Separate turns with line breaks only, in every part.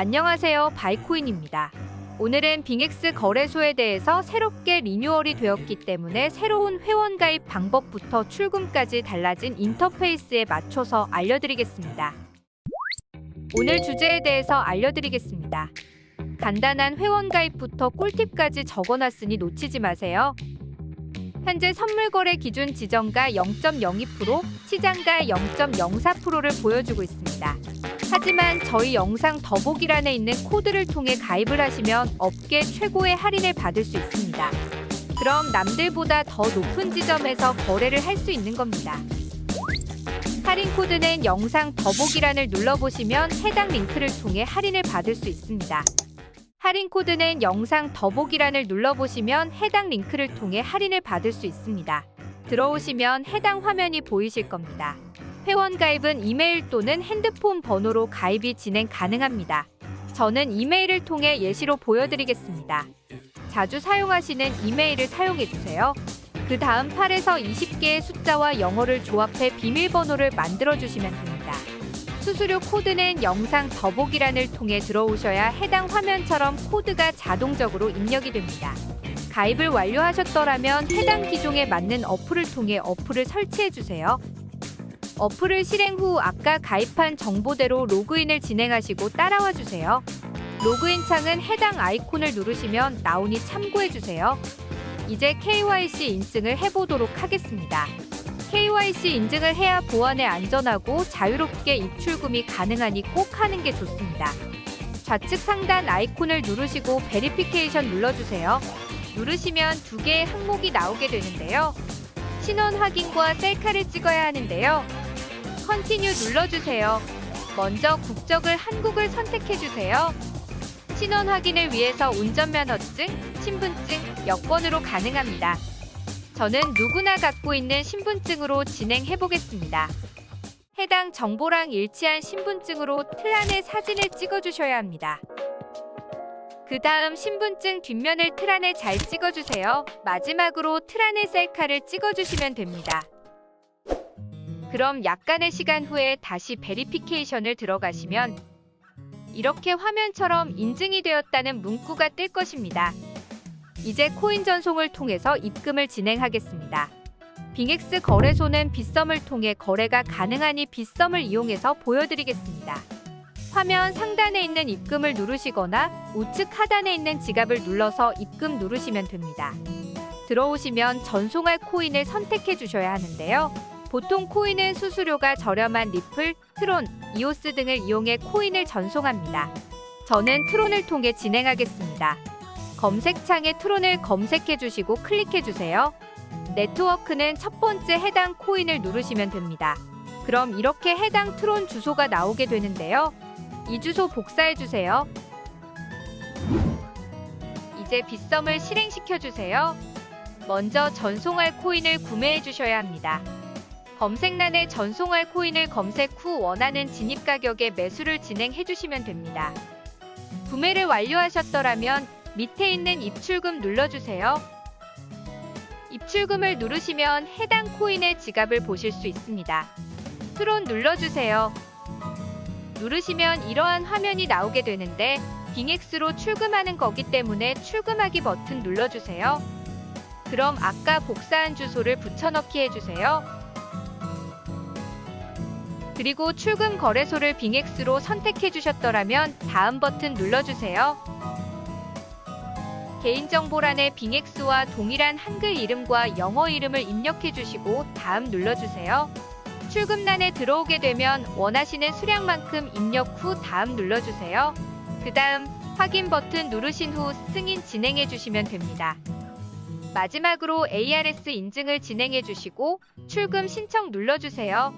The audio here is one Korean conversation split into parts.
안녕하세요, 바이코인입니다. 오늘은 빙엑스 거래소에 대해서 새롭게 리뉴얼이 되었기 때문에 새로운 회원가입 방법부터 출금까지 달라진 인터페이스에 맞춰서 알려드리겠습니다. 오늘 주제에 대해서 알려드리겠습니다. 간단한 회원가입부터 꿀팁까지 적어놨으니 놓치지 마세요. 현재 선물거래 기준 지정가 0.02%, 시장가 0.04%를 보여주고 있습니다. 하지만 저희 영상 더보기란에 있는 코드를 통해 가입을 하시면 업계 최고의 할인을 받을 수 있습니다. 그럼 남들보다 더 높은 지점에서 거래를 할 수 있는 겁니다. 할인 코드는 영상 더보기란을 눌러보시면 해당 링크를 통해 할인을 받을 수 있습니다. 할인 코드는 영상 더보기란을 눌러보시면 해당 링크를 통해 할인을 받을 수 있습니다. 들어오시면 해당 화면이 보이실 겁니다. 회원 가입은 이메일 또는 핸드폰 번호로 가입이 진행 가능합니다. 저는 이메일을 통해 예시로 보여드리겠습니다. 자주 사용하시는 이메일을 사용해주세요. 그 다음 8에서 20개의 숫자와 영어를 조합해 비밀번호를 만들어주시면 됩니다. 수수료 코드는 영상 더보기란을 통해 들어오셔야 해당 화면처럼 코드가 자동적으로 입력이 됩니다. 가입을 완료하셨더라면 해당 기종에 맞는 어플을 통해 어플을 설치해주세요. 어플을 실행 후 아까 가입한 정보대로 로그인을 진행하시고 따라와 주세요. 로그인 창은 해당 아이콘을 누르시면 나오니 참고해주세요. 이제 KYC 인증을 해보도록 하겠습니다. KYC 인증을 해야 보안에 안전하고 자유롭게 입출금이 가능하니 꼭 하는 게 좋습니다. 좌측 상단 아이콘을 누르시고 베리피케이션 눌러주세요. 누르시면 두 개의 항목이 나오게 되는데요. 신원 확인과 셀카를 찍어야 하는데요. 컨티뉴 눌러주세요. 먼저 국적을 한국을 선택해주세요. 신원 확인을 위해서 운전면허증, 신분증, 여권으로 가능합니다. 저는 누구나 갖고 있는 신분증으로 진행해보겠습니다. 해당 정보랑 일치한 신분증으로 틀 안에 사진을 찍어주셔야 합니다. 그 다음 신분증 뒷면을 틀 안에 잘 찍어주세요. 마지막으로 틀 안에 셀카를 찍어주시면 됩니다. 그럼 약간의 시간 후에 다시 베리피케이션을 들어가시면 이렇게 화면처럼 인증이 되었다는 문구가 뜰 것입니다. 이제 코인 전송을 통해서 입금을 진행하겠습니다. 빙엑스 거래소는 빗썸을 통해 거래가 가능하니 빗썸을 이용해서 보여드리겠습니다. 화면 상단에 있는 입금을 누르시거나 우측 하단에 있는 지갑을 눌러서 입금 누르시면 됩니다. 들어오시면 전송할 코인을 선택해 주셔야 하는데요. 보통 코인은 수수료가 저렴한 리플, 트론, 이오스 등을 이용해 코인을 전송합니다. 저는 트론을 통해 진행하겠습니다. 검색창에 트론을 검색해 주시고 클릭해 주세요. 네트워크는 첫 번째 해당 코인을 누르시면 됩니다. 그럼 이렇게 해당 트론 주소가 나오게 되는데요. 이 주소 복사해 주세요. 이제 빗썸을 실행시켜 주세요. 먼저 전송할 코인을 구매해 주셔야 합니다. 검색란에 전송할 코인을 검색 후 원하는 진입 가격에 매수를 진행해 주시면 됩니다. 구매를 완료하셨더라면 밑에 있는 입출금 눌러주세요. 입출금을 누르시면 해당 코인의 지갑을 보실 수 있습니다. 트론 눌러주세요. 누르시면 이러한 화면이 나오게 되는데 빙엑스로 출금하는 거기 때문에 출금하기 버튼 눌러주세요. 그럼 아까 복사한 주소를 붙여넣기 해주세요. 그리고 출금 거래소를 빙엑스로 선택해 주셨더라면 다음 버튼 눌러주세요. 개인정보란에 빙엑스와 동일한 한글 이름과 영어 이름을 입력해 주시고 다음 눌러주세요. 출금란에 들어오게 되면 원하시는 수량만큼 입력 후 다음 눌러주세요. 그 다음 확인 버튼 누르신 후 승인 진행해 주시면 됩니다. 마지막으로 ARS 인증을 진행해 주시고 출금 신청 눌러주세요.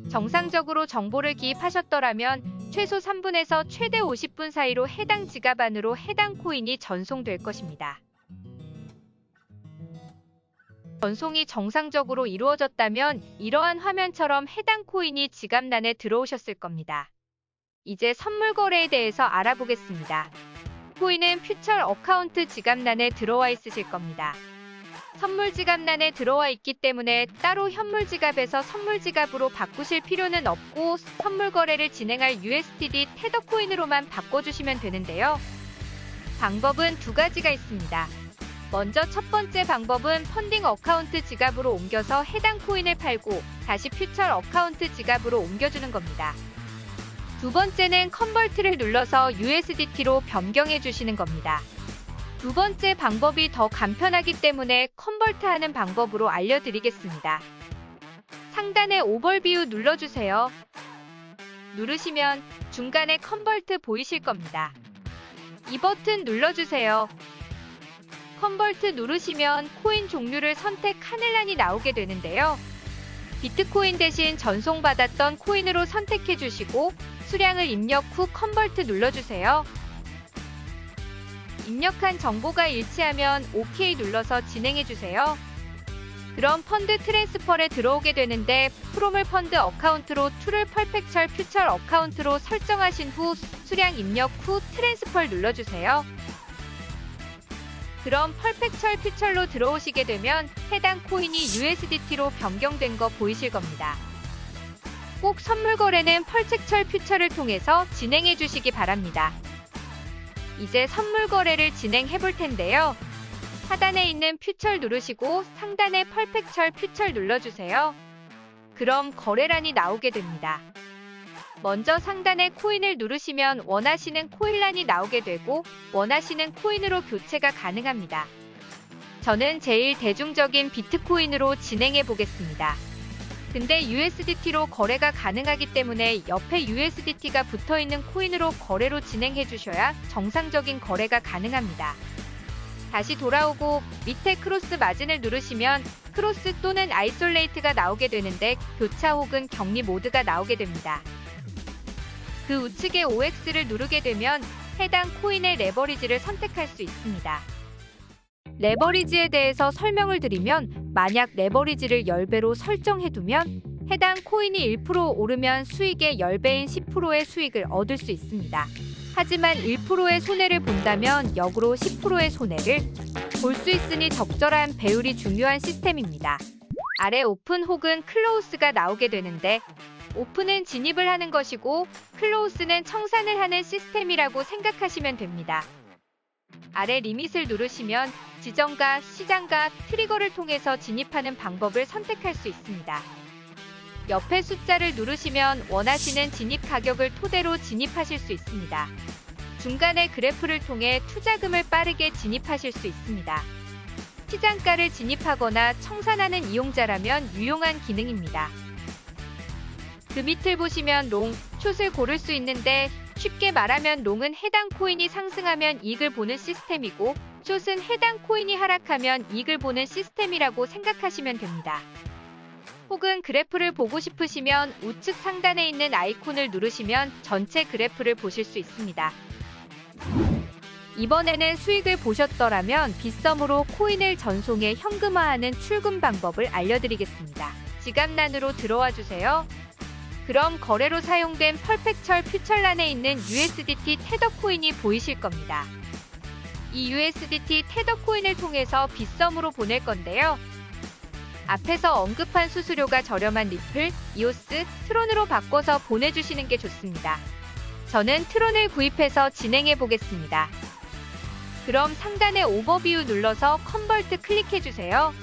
정상적으로 정보를 기입하셨더라면 최소 3분에서 최대 50분 사이로 해당 지갑 안으로 해당 코인이 전송될 것입니다. 전송이 정상적으로 이루어졌다면 이러한 화면처럼 해당 코인이 지갑란에 들어오셨을 겁니다. 이제 선물 거래에 대해서 알아보겠습니다. 코인은 퓨처 어카운트 지갑란에 들어와 있으실 겁니다. 선물 지갑란에 들어와 있기 때문에 따로 현물 지갑에서 선물 지갑으로 바꾸실 필요는 없고 선물 거래를 진행할 USDT 테더 코인으로만 바꿔주시면 되는데요. 방법은 두 가지가 있습니다. 먼저 첫 번째 방법은 펀딩 어카운트 지갑으로 옮겨서 해당 코인을 팔고 다시 퓨처 어카운트 지갑으로 옮겨주는 겁니다. 두 번째는 컨버트를 눌러서 USDT로 변경해 주시는 겁니다. 두 번째 방법이 더 간편하기 때문에 컨버트하는 방법으로 알려드리겠습니다. 상단에 오버뷰 눌러주세요. 누르시면 중간에 컨버트 보이실 겁니다. 이 버튼 눌러주세요. 컨버트 누르시면 코인 종류를 선택 하늘란이 나오게 되는데요. 비트코인 대신 전송받았던 코인으로 선택해 주시고 수량을 입력 후 컨버트 눌러주세요. 입력한 정보가 일치하면 OK 눌러서 진행해주세요. 그럼 펀드 트랜스퍼에 들어오게 되는데 프로물 펀드 어카운트로 툴을 퍼펙철 퓨처 어카운트로 설정하신 후 수량 입력 후 트랜스퍼 눌러주세요. 그럼 퍼펙철 퓨처로 들어오시게 되면 해당 코인이 USDT로 변경된 거 보이실 겁니다. 꼭 선물 거래는 퍼펙철 퓨처를 통해서 진행해 주시기 바랍니다. 이제 선물 거래를 진행해 볼 텐데요. 하단에 있는 퓨처 누르시고 상단에 퍼펙철 퓨처 눌러주세요. 그럼 거래란이 나오게 됩니다. 먼저 상단에 코인을 누르시면 원하시는 코인란이 나오게 되고 원하시는 코인으로 교체가 가능합니다. 저는 제일 대중적인 비트코인으로 진행해 보겠습니다. 근데 USDT로 거래가 가능하기 때문에 옆에 USDT가 붙어있는 코인으로 거래로 진행해 주셔야 정상적인 거래가 가능합니다. 다시 돌아오고 밑에 크로스 마진을 누르시면 크로스 또는 아이솔레이트가 나오게 되는데 교차 혹은 격리 모드가 나오게 됩니다. 그 우측에 OX를 누르게 되면 해당 코인의 레버리지를 선택할 수 있습니다. 레버리지에 대해서 설명을 드리면 만약 레버리지를 10배로 설정해두면 해당 코인이 1% 오르면 수익의 10배인 10%의 수익을 얻을 수 있습니다. 하지만 1%의 손해를 본다면 역으로 10%의 손해를 볼 수 있으니 적절한 배율이 중요한 시스템입니다. 아래 오픈 혹은 클로우스가 나오게 되는데 오픈은 진입을 하는 것이고 클로우스는 청산을 하는 시스템이라고 생각하시면 됩니다. 아래 리밋을 누르시면 지정과 시장과 트리거를 통해서 진입하는 방법을 선택할 수 있습니다. 옆에 숫자를 누르시면 원하시는 진입 가격을 토대로 진입하실 수 있습니다. 중간에 그래프를 통해 투자금을 빠르게 진입하실 수 있습니다. 시장가를 진입하거나 청산하는 이용자라면 유용한 기능입니다. 그 밑을 보시면 롱, 숏을 고를 수 있는데 쉽게 말하면 롱은 해당 코인이 상승하면 이익을 보는 시스템이고 숏은 해당 코인이 하락하면 이익을 보는 시스템이라고 생각하시면 됩니다. 혹은 그래프를 보고 싶으시면 우측 상단에 있는 아이콘을 누르시면 전체 그래프를 보실 수 있습니다. 이번에는 수익을 보셨더라면 빗썸으로 코인을 전송해 현금화하는 출금 방법을 알려드리겠습니다. 지갑란으로 들어와 주세요. 그럼 거래로 사용된 퍼펙철 퓨처란에 있는 USDT 테더 코인이 보이실 겁니다. 이 USDT 테더 코인을 통해서 빗썸으로 보낼 건데요. 앞에서 언급한 수수료가 저렴한 리플, 이오스, 트론으로 바꿔서 보내주시는 게 좋습니다. 저는 트론을 구입해서 진행해 보겠습니다. 그럼 상단에 오버뷰 눌러서 컨버트 클릭해주세요.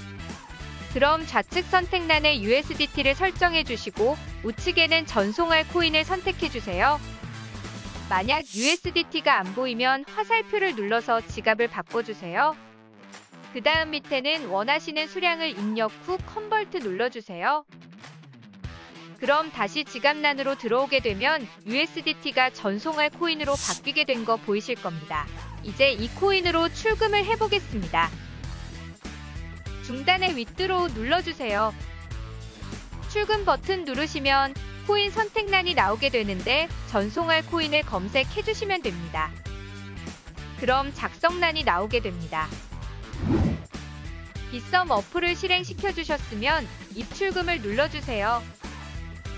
그럼 좌측 선택란에 USDT를 설정해 주시고 우측에는 전송할 코인을 선택해 주세요. 만약 USDT가 안 보이면 화살표를 눌러서 지갑을 바꿔주세요. 그 다음 밑에는 원하시는 수량을 입력 후 컨버트 눌러주세요. 그럼 다시 지갑란으로 들어오게 되면 USDT가 전송할 코인으로 바뀌게 된 거 보이실 겁니다. 이제 이 코인으로 출금을 해보겠습니다. 중단에 윗드로우 눌러주세요. 출금 버튼 누르시면 코인 선택란이 나오게 되는데 전송할 코인을 검색해주시면 됩니다. 그럼 작성란이 나오게 됩니다. 빗썸 어플을 실행시켜주셨으면 입출금을 눌러주세요.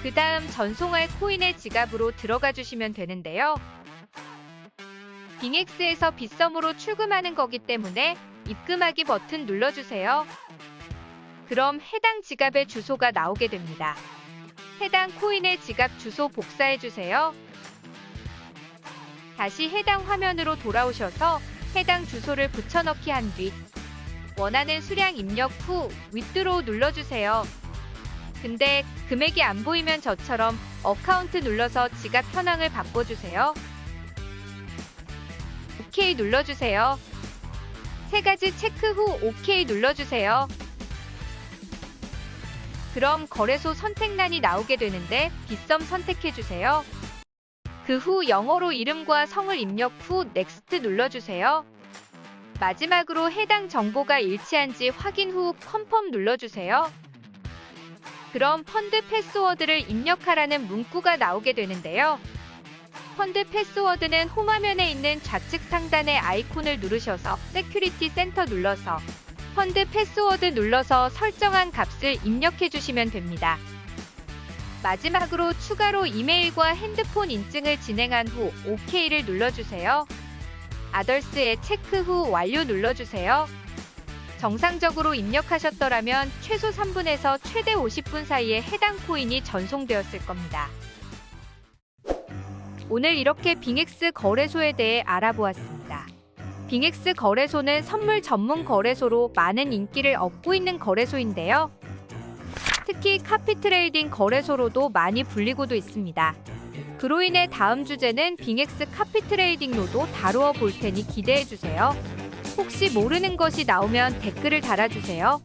그 다음 전송할 코인의 지갑으로 들어가 주시면 되는데요. 빙엑스에서 빗썸으로 출금하는 거기 때문에 입금하기 버튼 눌러주세요. 그럼 해당 지갑의 주소가 나오게 됩니다. 해당 코인의 지갑 주소 복사해주세요. 다시 해당 화면으로 돌아오셔서 해당 주소를 붙여넣기 한 뒤 원하는 수량 입력 후 윗드로우 눌러주세요. 근데 금액이 안 보이면 저처럼 어카운트 눌러서 지갑 현황을 바꿔주세요. OK 눌러주세요. 세 가지 체크 후 OK 눌러주세요. 그럼 거래소 선택란이 나오게 되는데 빗썸 선택해주세요. 그 후 영어로 이름과 성을 입력 후 넥스트 눌러주세요. 마지막으로 해당 정보가 일치한지 확인 후 컨펌 눌러주세요. 그럼 펀드 패스워드를 입력하라는 문구가 나오게 되는데요. 펀드 패스워드는 홈화면에 있는 좌측 상단의 아이콘을 누르셔서 세큐리티 센터 눌러서 펀드 패스워드 눌러서 설정한 값을 입력해 주시면 됩니다. 마지막으로 추가로 이메일과 핸드폰 인증을 진행한 후 OK를 눌러주세요. 아더스에 체크 후 완료 눌러주세요. 정상적으로 입력하셨더라면 최소 3분에서 최대 50분 사이에 해당 코인이 전송되었을 겁니다. 오늘 이렇게 빙엑스 거래소에 대해 알아보았습니다. 빙엑스 거래소는 선물 전문 거래소로 많은 인기를 얻고 있는 거래소인데요. 특히 카피트레이딩 거래소로도 많이 불리고도 있습니다. 그로 인해 다음 주제는 빙엑스 카피트레이딩로도 다루어 볼 테니 기대해주세요. 혹시 모르는 것이 나오면 댓글을 달아주세요.